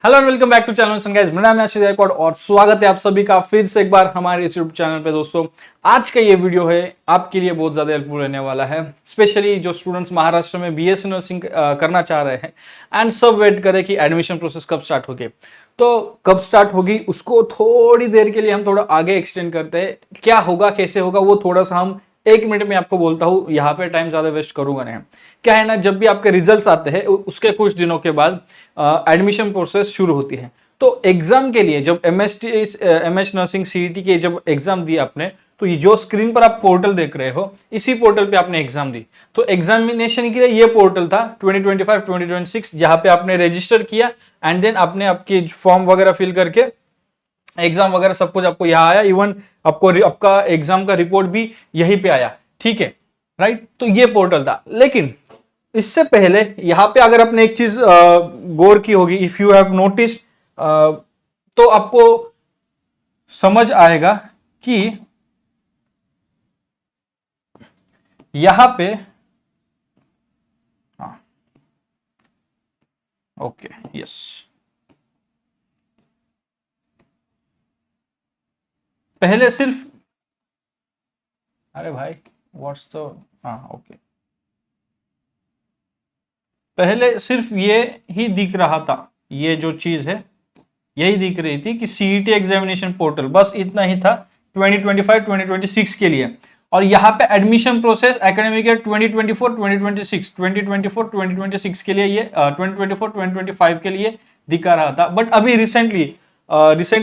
Hello and welcome back to channel guys. मेरा नाम है आशीष गायकवाड़ और स्वागत है आप सभी का फिर से एक बार हमारे यूट्यूब चैनल पे। दोस्तों, आज का ये वीडियो है आपके लिए बहुत ज़्यादा हेल्पफुल रहने वाला है, स्पेशली जो स्टूडेंट्स महाराष्ट्र में बीएससी नर्सिंग करना चाह रहे हैं एंड सब वेट करें कि एडमिशन प्रोसेस कब स्टार्ट होगी। तो कब स्टार्ट होगी उसको थोड़ी देर के लिए हम थोड़ा आगे एक्सटेंड करते हैं। क्या होगा, कैसे होगा, वो थोड़ा सा हम 1 मिनट में आपको बोलता हूं, यहाँ पे टाइम ज्यादा वेस्ट करूंगा नहीं। क्या है ना, जब भी आपके रिजल्ट्स आते हैं उसके कुछ दिनों के बाद एडमिशन प्रोसेस शुरू होती है। तो एग्जाम के लिए जब एमएस नर्सिंग सीईटी के जब एग्जाम दी आपने, तो ये जो स्क्रीन पर आप पोर्टल देख रहे हो, इसी पोर्टल पे आपने एग्जाम दी। तो एग्जामिनेशन के लिए ये पोर्टल था 2025-2026, जहां पे आपने रजिस्टर किया एंड देन आपने आपके फॉर्म वगैरह फिल करके एग्जाम वगैरह सब कुछ आपको यहाँ आया। इवन आपको आपका एग्जाम का रिपोर्ट भी यहीं पे आया। ठीक है, राइट। तो ये पोर्टल था, लेकिन इससे पहले यहाँ पे अगर आपने एक चीज गौर की होगी, इफ यू हैव नोटिस्ड, तो आपको समझ आएगा कि यहां पे, हाँ, ओके, यस, पहले सिर्फ, अरे भाई व्हाट्स तो, हाँ, ओके, पहले सिर्फ ये ही दिख रहा था, ये जो चीज है यही दिख रही थी कि सीईटी एग्जामिनेशन पोर्टल, बस इतना ही था 2025-2026 के लिए। और यहाँ पे एडमिशन प्रोसेस एकेडमिक ईयर 2024-2026 2024-2026 के लिए, ये 2024-2025 के लिए दिखा रहा था। बट अभी रिसेंटली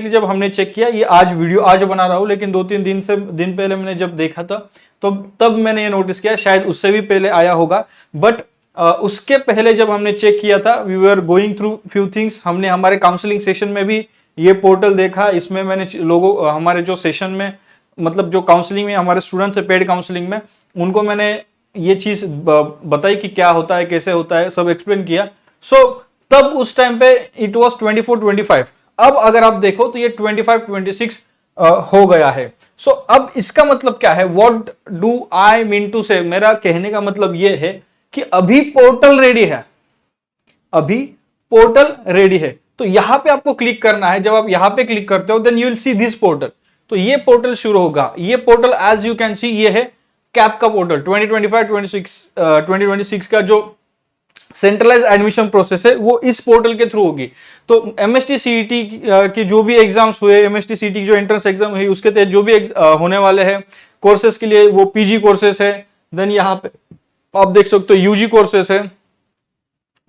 जब हमने चेक किया, ये वीडियो आज बना रहा हूँ, लेकिन 2-3 दिन पहले मैंने जब देखा था तो तब मैंने ये नोटिस किया, शायद उससे भी पहले आया होगा। बट उसके पहले जब हमने चेक किया था, we were going through few things, हमने हमारे काउंसलिंग सेशन में भी ये पोर्टल देखा। इसमें मैंने लोगों, हमारे जो सेशन में, मतलब जो काउंसलिंग में हमारे स्टूडेंट्स है पेड काउंसलिंग में, उनको मैंने ये चीज बताई कि क्या होता है, कैसे होता है, सब एक्सप्लेन किया। सो तब उस टाइम पे इट वॉज 24-25। अब अगर आप देखो तो ये 25-26 हो गया है। सो अब इसका मतलब क्या है, what do I mean to say, मेरा कहने का मतलब ये है कि अभी पोर्टल रेडी है, अभी पोर्टल रेडी है। तो यहां पे आपको क्लिक करना है। जब आप यहां पे क्लिक करते हो, then you will see this portal. तो ये पोर्टल शुरू होगा। ये portal as you can see, ये है कैप का पोर्टल। 2025-2026 का जो सेंट्रलाइज एडमिशन प्रोसेस है वो इस पोर्टल के थ्रू होगी। तो एमएसटी सीईटी की जो भी एग्जाम्स हुए, एमएसटी सीईटी की जो एंट्रेंस एग्जाम हुई, उसके तहत जो भी होने वाले हैं कोर्सेज के लिए, वो पीजी कोर्सेस है। देन यहाँ पे आप देख सकते हो यूजी कोर्सेस है,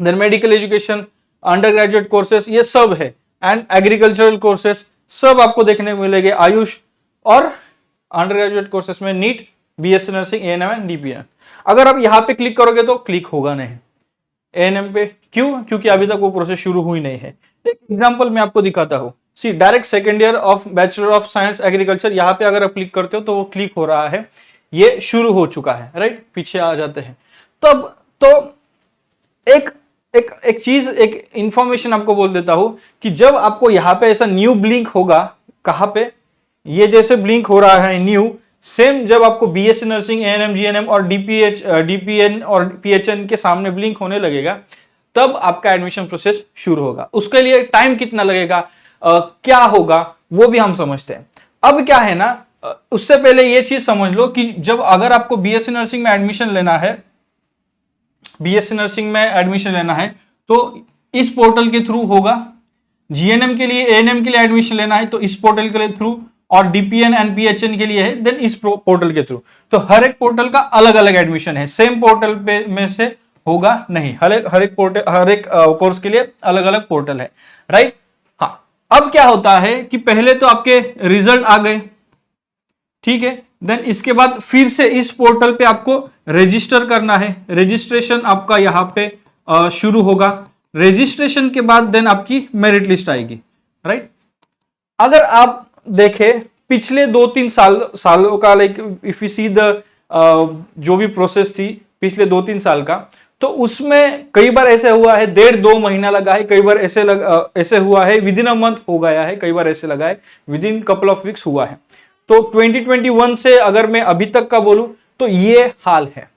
then medical education, undergraduate courses, ये सब है, एंड एग्रीकल्चरल कोर्सेस सब आपको देखने को मिलेंगे। आयुष और अंडर ग्रेजुएट कोर्सेस में NEET, BSc nursing, ANM and DPN. अगर आप यहां पे क्लिक करोगे तो क्लिक होगा नहीं एएनएम पे। क्यों? क्योंकि अभी तक वो प्रोसेस शुरू हुई नहीं है। एक एग्जांपल मैं आपको दिखाता हूं। See, direct second year of bachelor of science agriculture, यहां पे अगर आप क्लिक करते हो तो वो क्लिक हो रहा है, ये शुरू हो चुका है, राइट। पीछे आ जाते हैं। तब तो एक एक एक चीज, एक इंफॉर्मेशन आपको बोल देता हूं कि जब आपको यहां पे ऐसा न्यू ब्लिंक होगा, कहां पे, ये जैसे ब्लिंक हो रहा है न्यू, सेम जब आपको बीएससी नर्सिंग, एएनएम, जीएनएम और डीपीएन और पीएचएन के सामने ब्लिंक होने लगेगा, तब आपका एडमिशन प्रोसेस शुरू होगा। उसके लिए टाइम कितना लगेगा, क्या होगा, वो भी हम समझते हैं। अब क्या है ना, उससे पहले ये चीज समझ लो कि जब अगर आपको बीएससी नर्सिंग में एडमिशन लेना है, बीएससी नर्सिंग में एडमिशन लेना है तो इस पोर्टल के थ्रू होगा। जीएनएम के लिए, एएनएम के लिए एडमिशन लेना है तो इस पोर्टल के थ्रू, और डीपीएन एंड पीएचएन के लिए है देन इस पोर्टल के थ्रू। तो हर एक पोर्टल का अलग अलग एडमिशन है, सेम पोर्टल पे में से होगा नहीं। हर एक पोर्टल, हर एक कोर्स के लिए अलग अलग पोर्टल है, राइट। हाँ, अब क्या होता है कि पहले तो आपके रिजल्ट आ गए, ठीक है। देन इसके बाद फिर से इस पोर्टल पे आपको रजिस्टर करना है। रजिस्ट्रेशन आपका यहां पे शुरू होगा। रजिस्ट्रेशन के बाद देन आपकी मेरिट लिस्ट आएगी, राइट। अगर आप देखें पिछले 2-3 सालों का, like if you see the जो भी प्रोसेस थी पिछले 2-3 साल का, तो उसमें कई बार ऐसे हुआ है 1.5-2 महीना लगा है, कई बार ऐसे हुआ है विद इन अ मंथ हो गया है, कई बार ऐसे लगा है with in couple of weeks हुआ है। तो 2021 से अगर मैं अभी तक का बोलूं तो ये हाल है।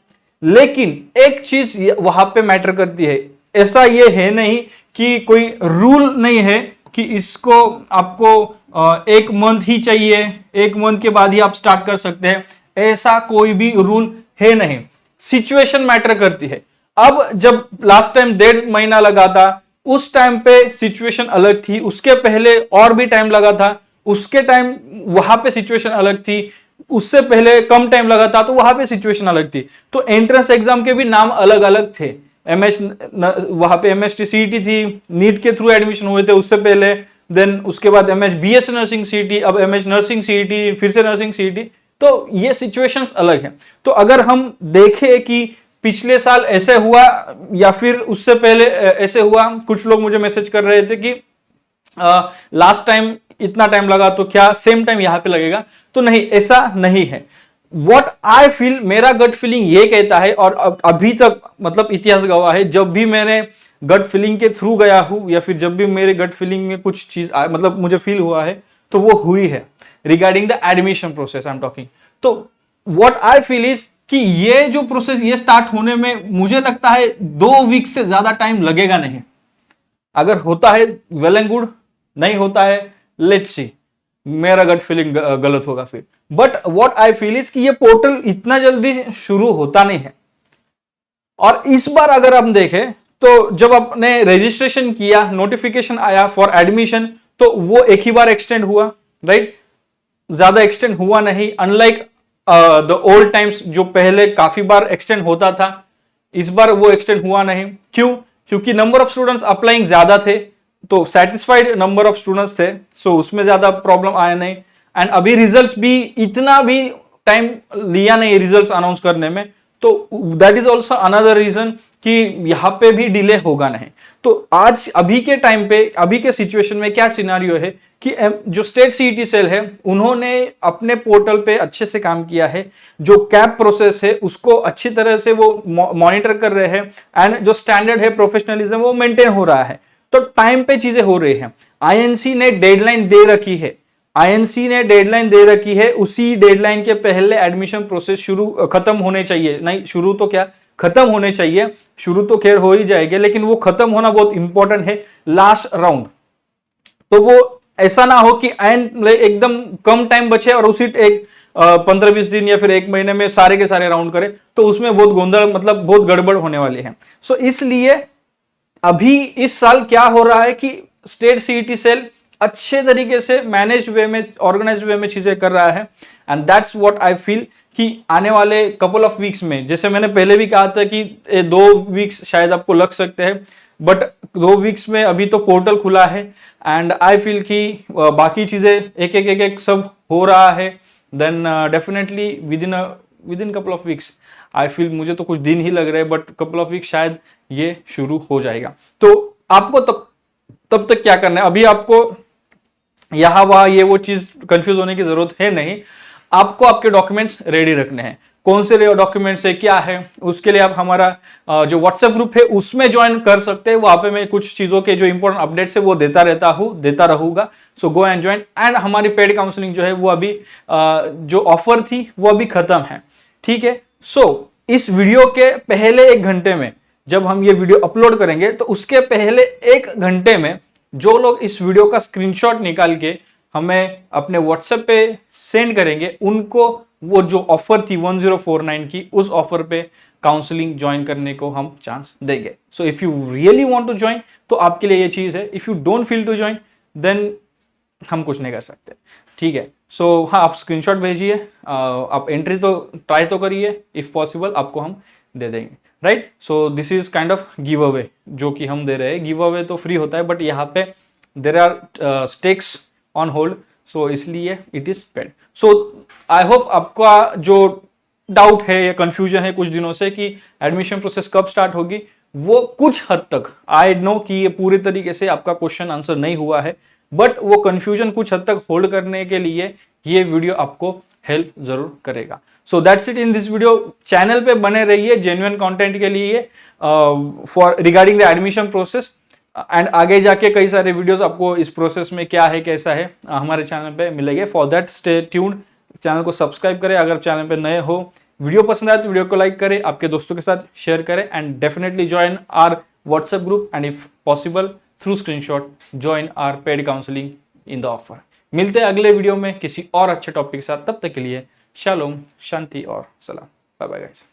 लेकिन एक चीज वहां पे मैटर करती है, ऐसा ये है नहीं कि कोई रूल नहीं है कि इसको आपको एक मंथ ही चाहिए, एक मंथ के बाद ही आप स्टार्ट कर सकते हैं, ऐसा कोई भी रूल है नहीं। सिचुएशन मैटर करती है। अब जब लास्ट टाइम 1.5 महीना लगा था, उस टाइम पे सिचुएशन अलग थी, उसके पहले और भी टाइम लगा था, उसके टाइम वहां पे सिचुएशन अलग थी, उससे पहले कम टाइम लगा था तो वहां पे सिचुएशन अलग थी। तो एंट्रेंस एग्जाम के भी नाम अलग अलग थे। वहां पे एमएसटी सीईटी थी, नीट के थ्रू एडमिशन हुए थे उससे पहले, देन उसके बाद एमएच बीएससी नर्सिंग सीईटी, अब एमएच नर्सिंग सीईटी, फिर से नर्सिंग सीईटी। तो ये सिचुएशंस अलग है। तो अगर हम देखें कि पिछले साल ऐसे हुआ या फिर उससे पहले ऐसे हुआ, कुछ लोग मुझे मैसेज कर रहे थे कि लास्ट टाइम इतना टाइम लगा तो क्या सेम टाइम यहां पे लगेगा, तो नहीं, ऐसा नहीं है। वॉट आई फील, मेरा गट फीलिंग ये कहता है, और अभी तक मतलब इतिहास गवाह है, जब भी मैंने गट फीलिंग के थ्रू गया हूं या फिर जब भी मेरे गट फीलिंग में कुछ चीज मतलब मुझे फील हुआ है तो वो हुई है regarding the admission process I am talking. तो व्हाट आई फील इज कि ये जो प्रोसेस ये स्टार्ट होने में मुझे लगता है 2 वीक से ज्यादा टाइम लगेगा नहीं। अगर होता है वेल एंड गुड, नहीं होता है लेट्स सी, मेरा गट फीलिंग गलत होगा फिर। But what I feel is कि ये पोर्टल इतना जल्दी शुरू होता नहीं है। और इस बार अगर हम देखें तो जब आपने रजिस्ट्रेशन किया, नोटिफिकेशन आया फॉर एडमिशन, तो वो एक ही बार एक्सटेंड हुआ, राइट? ज्यादा एक्सटेंड हुआ नहीं, अनलाइक द ओल्ड टाइम्स जो पहले काफी बार एक्सटेंड होता था, इस बार वो एक्सटेंड हुआ नहीं। क्यों? क्योंकि नंबर ऑफ स्टूडेंट्स अप्लाइंग ज्यादा थे, तो सेटिस्फाइड नंबर ऑफ स्टूडेंट्स थे, सो उसमें ज्यादा प्रॉब्लम आया नहीं। एंड अभी रिजल्ट्स भी इतना भी टाइम लिया नहीं रिजल्ट्स अनाउंस करने में, तो that is also another reason कि यहां पे भी डिले होगा नहीं। तो आज अभी के टाइम पे, अभी के सिचुएशन में क्या सिनारियो है कि जो स्टेट सीईटी सेल है उन्होंने अपने पोर्टल पे अच्छे से काम किया है, जो कैप प्रोसेस है उसको अच्छी तरह से वो मॉनिटर कर रहे हैं, एंड जो स्टैंडर्ड है, प्रोफेशनलिज्म, वो मेंटेन हो रहा है। तो टाइम पे चीजें हो रही हैं। आईएनसी ने डेडलाइन दे रखी है, आईएनसी ने डेडलाइन दे रखी है, उसी डेडलाइन के पहले एडमिशन प्रोसेस खत्म होने चाहिए, नहीं शुरू तो क्या, खत्म होने चाहिए। शुरू तो खैर हो ही जाएगा, लेकिन वो खत्म होना बहुत इंपॉर्टेंट है, लास्ट राउंड। तो वो ऐसा ना हो कि एंड एकदम कम टाइम बचे और उसी एक 15-20 दिन या फिर 1 महीने में सारे के सारे राउंड करे, तो उसमें बहुत गोंधल, मतलब बहुत गड़बड़ होने वाली है। सो इसलिए अभी इस साल क्या हो रहा है कि स्टेट सीईटी सेल अच्छे तरीके से मैनेज्ड वे में, ऑर्गेनाइज्ड वे में चीजें कर रहा है, and that's what I feel कि आने वाले कपल ऑफ वीक्स में, जैसे मैंने पहले भी कहा था कि 2 वीक्स शायद आपको लग सकते हैं, बट 2 वीक्स में अभी तो पोर्टल खुला है, एंड आई फील कि बाकी चीजें एक एक सब हो रहा है, then definitely within couple of weeks, I feel, मुझे तो कुछ दिन ही लग रहे हैं, बट कपल ऑफ वीक शायद ये शुरू हो जाएगा। तो आपको तब तक क्या करना है, अभी आपको यहां वहां ये वो चीज कंफ्यूज होने की जरूरत है नहीं। आपको आपके डॉक्यूमेंट्स रेडी रखने हैं। कौन से डॉक्यूमेंट्स है, क्या है, उसके लिए आप हमारा जो व्हाट्सएप ग्रुप है उसमें ज्वाइन कर सकते हैं। वहां पे मैं कुछ चीजों के जो इंपॉर्टेंट अपडेट्स है वो देता रहूंगा। सो गो एंड ज्वाइन। एंड हमारी पेड काउंसलिंग जो है वो अभी जो ऑफर थी वो अभी खत्म है, ठीक है। सो इस वीडियो के पहले 1 घंटे में, जब हम ये वीडियो अपलोड करेंगे तो उसके पहले 1 घंटे में जो लोग इस वीडियो का स्क्रीनशॉट निकाल के हमें अपने व्हाट्सएप पे सेंड करेंगे, उनको वो जो ऑफर थी 1049 की, उस ऑफर पे काउंसलिंग ज्वाइन करने को हम चांस देंगे। So if you really want to join तो आपके लिए ये चीज है। If you don't feel to join then हम कुछ नहीं कर सकते, ठीक है। सो हाँ, आप स्क्रीनशॉट भेजिए, आप एंट्री तो ट्राई तो करिए, इफ पॉसिबल आपको हम दे देंगे, right. So this is kind of give away जो कि हम दे रहे हैं। गिव अवे तो फ्री होता है, बट यहाँ पे there are stakes on hold, so इसलिए it is paid. So I hope आपका जो डाउट है या कंफ्यूजन है कुछ दिनों से कि एडमिशन प्रोसेस कब स्टार्ट होगी, वो कुछ हद तक, आई नो कि ये पूरी तरीके से आपका क्वेश्चन आंसर नहीं हुआ है, बट वो कंफ्यूजन कुछ हद तक होल्ड करने के लिए ये वीडियो आपको हेल्प जरूर करेगा। So that's it in this video. Channel पे बने रहिए जेन्युइन कंटेंट के लिए for regarding the admission process, and आगे जाके कई सारे वीडियोस आपको इस प्रोसेस में क्या है कैसा है हमारे चैनल पे मिलेंगे। For that stay tuned. Channel को सब्सक्राइब करें अगर चैनल पे नए हो। वीडियो पसंद आए तो वीडियो को लाइक करें, आपके दोस्तों के साथ शेयर करें, and definitely join our WhatsApp group, and if possible through screenshot join our paid counselling in the offer. मिलते हैं अगले वीडियो में किसी और अच्छे टॉपिक के साथ, तब तक के लिए शालोम, शांति और सलाम। Bye bye guys.